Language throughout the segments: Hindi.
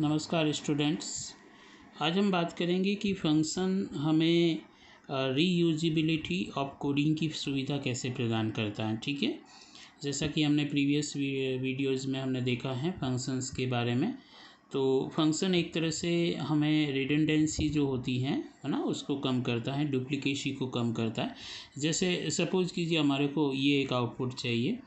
नमस्कार स्टूडेंट्स। आज हम बात करेंगे कि फंक्शन हमें रीयूजिबिलिटी ऑफ कोडिंग की सुविधा कैसे प्रदान करता है। ठीक है, जैसा कि हमने प्रीवियस वीडियोज़ में हमने देखा है फंक्शंस के बारे में। तो फंक्शन एक तरह से हमें रिडंडेंसी जो होती है ना, उसको कम करता है, डुप्लीकेसी को कम करता है। जैसे सपोज़ कीजिए हमारे को ये एक आउटपुट चाहिए,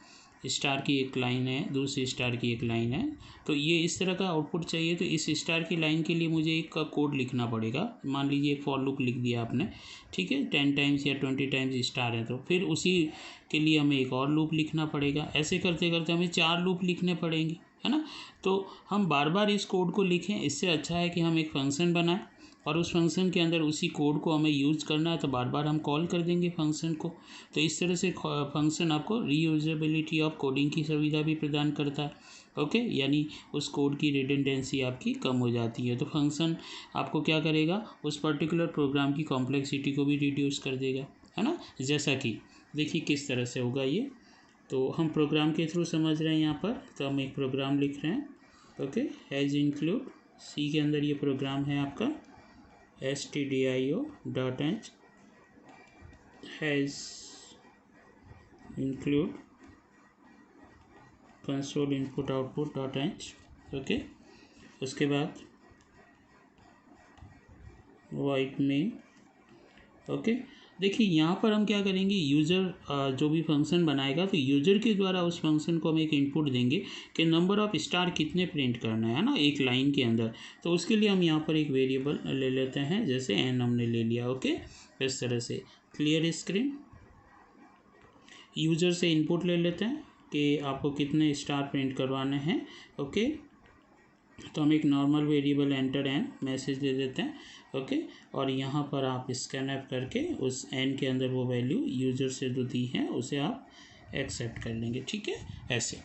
स्टार की एक लाइन है, दूसरी स्टार की एक लाइन है, तो ये इस तरह का आउटपुट चाहिए। तो इस स्टार की लाइन के लिए मुझे एक का कोड लिखना पड़ेगा। मान लीजिए एक फॉर लूप लिख दिया आपने, ठीक है, 10 टाइम्स या 20 टाइम्स स्टार है, तो फिर उसी के लिए हमें एक और लूप लिखना पड़ेगा। ऐसे करते करते हमें 4 लूप लिखने पड़ेंगे, है ना। तो हम बार बार इस कोड को लिखें, इससे अच्छा है कि हम एक फंक्शन बनाएं और उस फंक्शन के अंदर उसी कोड को हमें यूज़ करना है, तो बार बार हम कॉल कर देंगे फंक्शन को। तो इस तरह से फंक्शन आपको रीयूजेबिलिटी ऑफ कोडिंग की सुविधा भी प्रदान करता है। ओके, यानी उस कोड की रिडंडेंसी आपकी कम हो जाती है। तो फंक्शन आपको क्या करेगा, उस पर्टिकुलर प्रोग्राम की कॉम्प्लेक्सिटी को भी रिड्यूस कर देगा, है ना। जैसा कि देखिए किस तरह से होगा ये, तो हम प्रोग्राम के थ्रू समझ रहे हैं यहाँ पर। तो हम एक प्रोग्राम लिख रहे हैं, ओके, हैज़ इंक्लूड सी के अंदर ये प्रोग्राम है आपका stdio.h has include console input output dot H. Okay, उसके बाद वाइट में, ओके। देखिए यहाँ पर हम क्या करेंगे, यूज़र जो भी फंक्शन बनाएगा, तो यूज़र के द्वारा उस फंक्शन को हम एक इनपुट देंगे कि नंबर ऑफ़ स्टार कितने प्रिंट करना है ना, एक लाइन के अंदर। तो उसके लिए हम यहाँ पर एक वेरिएबल ले लेते हैं, जैसे n हमने ले लिया। ओके, इस तरह से क्लियर स्क्रीन। यूज़र से इनपुट ले लेते हैं कि आपको कितने स्टार प्रिंट करवाने हैं। ओके, तो हम एक normal variable enter an message दे देते हैं। ओके, और यहाँ पर आप स्कैनअप करके उस एन के अंदर वो वैल्यू यूज़र से जो दी है उसे आप एक्सेप्ट कर लेंगे। ठीक है, ऐसे।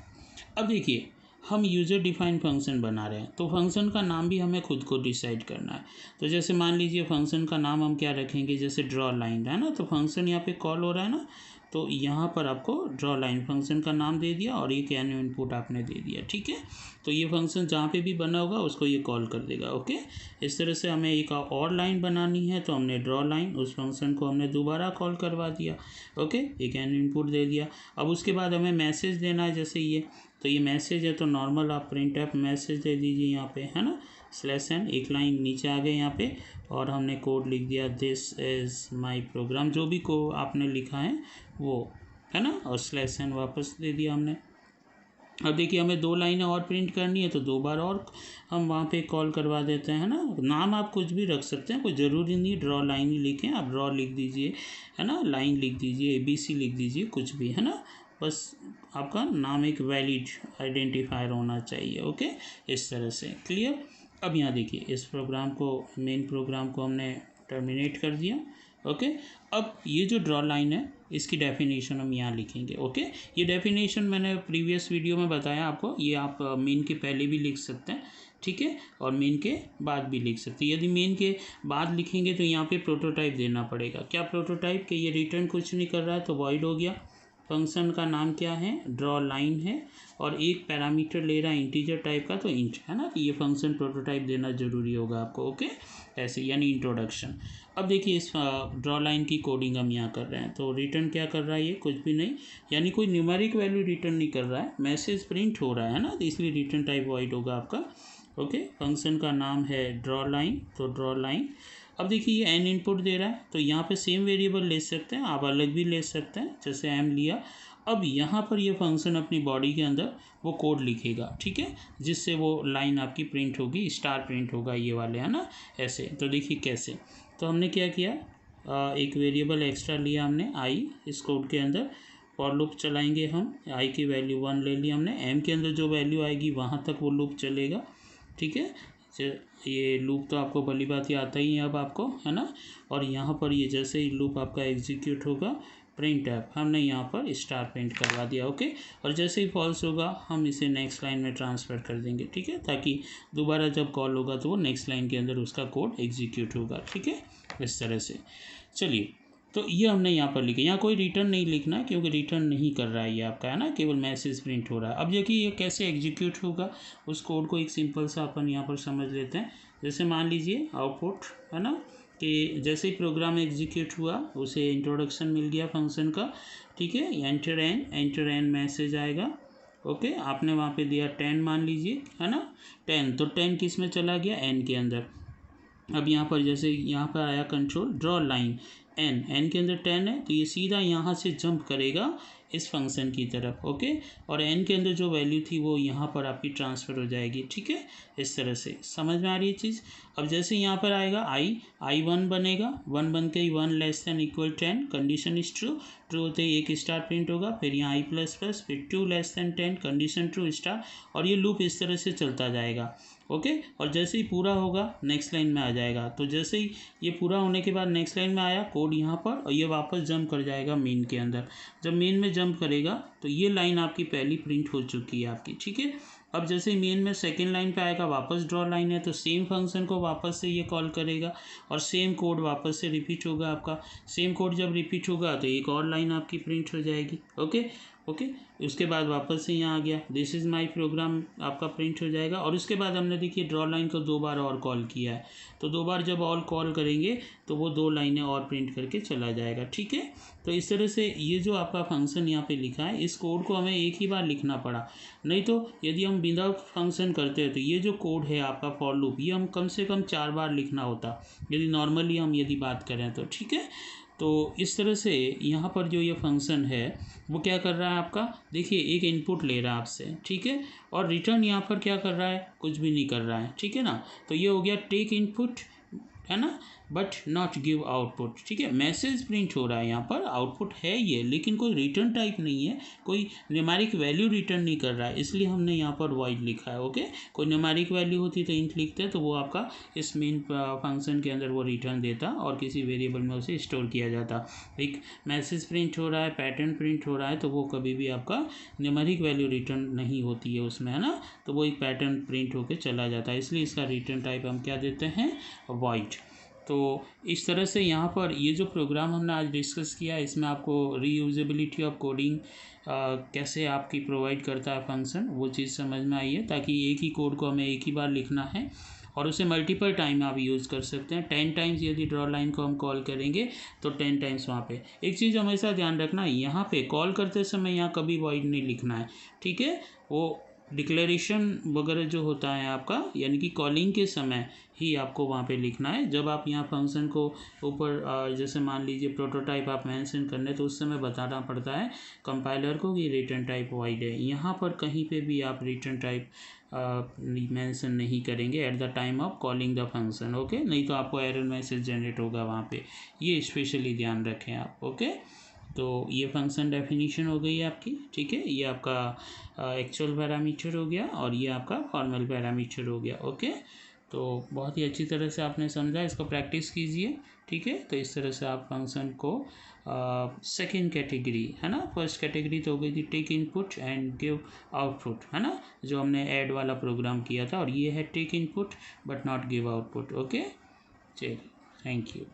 अब देखिए हम यूज़र डिफाइन फंक्शन बना रहे हैं, तो फंक्शन का नाम भी हमें खुद को डिसाइड करना है। तो जैसे मान लीजिए फंक्शन का नाम हम क्या रखेंगे, जैसे ड्रॉ लाइन है ना, तो फंक्शन यहाँ पे कॉल हो रहा है ना, तो यहाँ पर आपको ड्रॉ लाइन फंक्शन का नाम दे दिया और एक एन इनपुट आपने दे दिया। ठीक है, तो ये फंक्शन जहाँ पे भी बना होगा उसको ये कॉल कर देगा। ओके, इस तरह से हमें एक और लाइन बनानी है, तो हमने ड्रॉ लाइन, उस फंक्शन को हमने दोबारा कॉल करवा दिया। ओके, एक एन इनपुट दे दिया। अब उसके बाद हमें मैसेज देना है, जैसे ये, तो ये मैसेज है, तो नॉर्मल आप प्रिंट एफ मैसेज दे दीजिए यहाँ पे, है ना, /n, एक लाइन नीचे आ गए यहाँ पे, और हमने कोड लिख दिया दिस इज़ माई प्रोग्राम, जो भी को आपने लिखा है वो, है ना, और /n वापस दे दिया हमने। अब देखिए हमें 2 लाइनें और प्रिंट करनी है, तो 2 बार और हम वहाँ पे कॉल करवा देते हैं ना। नाम आप कुछ भी रख सकते हैं, कोई ज़रूरी नहीं ड्रॉ लाइन ही लिखें, आप ड्रॉ लिख दीजिए, है ना, लाइन लिख दीजिए, ABC लिख दीजिए, कुछ भी, है ना, बस आपका नाम एक वैलिड आइडेंटिफायर होना चाहिए। ओके, इस तरह से क्लियर। अब यहाँ देखिए इस प्रोग्राम को, मेन प्रोग्राम को हमने टर्मिनेट कर दिया। ओके, अब ये जो ड्रॉ लाइन है इसकी डेफिनेशन हम यहाँ लिखेंगे। ओके, ये डेफिनेशन मैंने प्रीवियस वीडियो में बताया आपको, ये आप मेन के पहले भी लिख सकते हैं, ठीक है, और मेन के बाद भी लिख सकते हैं। यदि मेन के बाद लिखेंगे तो यहाँ पे प्रोटोटाइप देना पड़ेगा। क्या प्रोटोटाइप, कि ये रिटर्न कुछ नहीं कर रहा है तो वॉइड हो गया। फंक्शन का नाम क्या है, ड्रॉ लाइन है, और एक पैरामीटर ले रहा है इंटीजर टाइप का, तो इंट, है ना, तो ये फंक्शन प्रोटोटाइप देना जरूरी होगा आपको। ओके, ऐसे यानी इंट्रोडक्शन। अब देखिए इस ड्रॉ लाइन की कोडिंग हम यहाँ कर रहे हैं, तो रिटर्न क्या कर रहा है, ये कुछ भी नहीं, यानी कोई न्यूमेरिक वैल्यू रिटर्न नहीं कर रहा है, मैसेज प्रिंट हो रहा है ना, तो इसलिए रिटर्न टाइप वॉइड होगा आपका। ओके, फंक्शन का नाम है ड्रॉ लाइन, तो ड्रॉ लाइन। अब देखिए ये एन इनपुट दे रहा है, तो यहाँ पे सेम वेरिएबल ले सकते हैं, आप अलग भी ले सकते हैं, जैसे एम लिया। अब यहाँ पर ये फंक्शन अपनी बॉडी के अंदर वो कोड लिखेगा, ठीक है, जिससे वो लाइन आपकी प्रिंट होगी, स्टार प्रिंट होगा, ये वाले, है ना, ऐसे। तो देखिए कैसे, तो हमने क्या किया, एक वेरिएबल एक्स्ट्रा लिया हमने आई, इस कोड के अंदर फॉर लूप चलाएंगे हम, आई की वैल्यू 1 ले ली हमने, एम के अंदर जो वैल्यू आएगी वहाँ तक वो लूप चलेगा। ठीक है, ये लूप तो आपको भली बात ही आता ही है अब आपको, है ना, और यहाँ पर ये जैसे ही लूप आपका एग्जीक्यूट होगा, प्रिंट ऐप हमने यहाँ पर स्टार प्रिंट करवा दिया। ओके, और जैसे ही फॉल्स होगा हम इसे नेक्स्ट लाइन में ट्रांसफ़र कर देंगे, ठीक है, ताकि दोबारा जब कॉल होगा तो वो नेक्स्ट लाइन के अंदर उसका कोड एग्जीक्यूट होगा। ठीक है, इस तरह से। चलिए तो ये हमने यहाँ पर लिखा, यहाँ कोई रिटर्न नहीं लिखना है क्योंकि रिटर्न नहीं कर रहा है ये आपका, है ना, केवल मैसेज प्रिंट हो रहा है। अब देखिए ये कैसे एग्जीक्यूट होगा, उस कोड को एक सिंपल सा अपन यहाँ पर समझ लेते हैं। जैसे मान लीजिए आउटपुट, है ना, कि जैसे ही प्रोग्राम एग्जीक्यूट हुआ उसे इंट्रोडक्शन मिल गया फंक्शन का, ठीक है, एंटर एन मैसेज आएगा। ओके, आपने वहाँ पे दिया 10 मान लीजिए, है ना, 10, तो 10 किस में चला गया, एन के अंदर। अब यहाँ पर जैसे यहाँ पर आया कंट्रोल ड्रॉ लाइन, एन के अंदर 10 है तो ये सीधा यहाँ से जंप करेगा इस फंक्शन की तरफ। ओके, और एन के अंदर जो वैल्यू थी वो यहाँ पर आपकी ट्रांसफ़र हो जाएगी, ठीक है, इस तरह से समझ में आ रही है चीज़। अब जैसे यहाँ पर आएगा आई 1 बनेगा, 1 बन के ही 1 less than equal 10, condition is true, true होते ही एक स्टार प्रिंट होगा, फिर यहाँ आई प्लस प्लस, फिर 2 less than 10, condition true, star, और ये लूप इस तरह से चलता जाएगा। ओके, और जैसे ही पूरा होगा नेक्स्ट लाइन में आ जाएगा। तो जैसे ही ये पूरा होने के बाद नेक्स्ट लाइन में आया कोड यहाँ पर, और ये वापस जंप कर जाएगा मेन के अंदर। जब मेन में जंप करेगा तो ये लाइन आपकी पहली प्रिंट हो चुकी है आपकी, ठीक है। अब जैसे मेन में सेकेंड लाइन पे आएगा, वापस ड्रॉ लाइन है तो सेम फंक्शन को वापस से ये कॉल करेगा और सेम कोड वापस से रिपीट होगा आपका। सेम कोड जब रिपीट होगा तो एक और लाइन आपकी प्रिंट हो जाएगी। ओके, उसके बाद वापस से यहाँ आ गया, दिस इज़ माय प्रोग्राम आपका प्रिंट हो जाएगा। और उसके बाद हमने देखिए ड्रॉ लाइन को 2 बार और कॉल किया है, तो 2 बार जब और कॉल करेंगे तो वो 2 लाइनें और प्रिंट करके चला जाएगा, ठीक है। तो इस तरह से ये जो आपका फंक्शन यहाँ पे लिखा है, इस कोड को हमें एक ही बार लिखना पड़ा, नहीं तो यदि हम विदाउट फंक्शन करते हैं तो ये जो कोड है आपका फॉर लूप, ये हम कम से कम 4 बार लिखना होता यदि नॉर्मली हम यदि बात करें तो, ठीक है। तो इस तरह से यहाँ पर जो ये फंक्शन है वो क्या कर रहा है आपका, देखिए एक इनपुट ले रहा है आपसे, ठीक है, और रिटर्न यहाँ पर क्या कर रहा है, कुछ भी नहीं कर रहा है, ठीक है ना। तो ये हो गया टेक इनपुट, है ना, बट नॉट गिव आउटपुट, ठीक है। मैसेज प्रिंट हो रहा है यहाँ पर, आउटपुट है ये, लेकिन कोई रिटर्न टाइप नहीं है, कोई न्यूमेरिक वैल्यू रिटर्न नहीं कर रहा है, इसलिए हमने यहाँ पर वॉइड लिखा है। ओके, कोई न्यूमेरिक वैल्यू होती तो इंट लिखते तो वो आपका इस मेन फंक्शन के अंदर वो रिटर्न देता और किसी वेरिएबल में उसे स्टोर किया जाता। एक मैसेज प्रिंट हो रहा है, पैटर्न प्रिंट हो रहा है, तो वो कभी भी आपका न्यूमेरिक वैल्यू रिटर्न नहीं होती है उसमें, है ना, तो वो एक पैटर्न प्रिंट होकर चला जाता है, इसलिए इसका रिटर्न टाइप हम क्या देते हैं, वॉइड। तो इस तरह से यहाँ पर ये जो प्रोग्राम हमने आज डिस्कस किया, इसमें आपको रीयूजेबिलिटी ऑफ कोडिंग कैसे आपकी प्रोवाइड करता है फंक्शन, वो चीज़ समझ में आई है, ताकि एक ही कोड को हमें एक ही बार लिखना है और उसे मल्टीपल टाइम आप यूज़ कर सकते हैं। 10 टाइम्स यदि ड्रॉ लाइन को हम कॉल करेंगे तो 10 टाइम्स वहाँ पे। एक चीज़ हमेशा ध्यान रखना, यहाँ पे कॉल करते समय यहाँ कभी वॉइड नहीं लिखना है, ठीक है। वो डिक्लेरेशन वगैरह जो होता है आपका, यानी कि कॉलिंग के समय ही आपको वहाँ पे लिखना है। जब आप यहाँ फंक्शन को ऊपर जैसे मान लीजिए प्रोटोटाइप आप मेंशन करने, तो उस समय बताना पड़ता है कंपाइलर को कि रिटर्न टाइप वॉइड है। यहाँ पर कहीं पे भी आप रिटर्न टाइप मेंशन नहीं करेंगे at the time of calling the function. Okay, नहीं तो आपको एरर मैसेज जनरेट होगा वहाँ पे, ये स्पेशली ध्यान रखें आप। ओके, तो ये फंक्शन डेफिनेशन हो गई आपकी, ठीक है। ये आपका एक्चुअल पैरामीटर हो गया और ये आपका फॉर्मल पैरामीटर हो गया। ओके, तो बहुत ही अच्छी तरह से आपने समझा, इसको प्रैक्टिस कीजिए, ठीक है। तो इस तरह से आप फंक्शन को सेकेंड कैटेगरी, है ना, फर्स्ट कैटेगरी तो हो गई थी take input and give output, है ना, जो हमने ऐड वाला प्रोग्राम किया था, और ये है take input but not give output. Okay, चलिए, थैंक यू।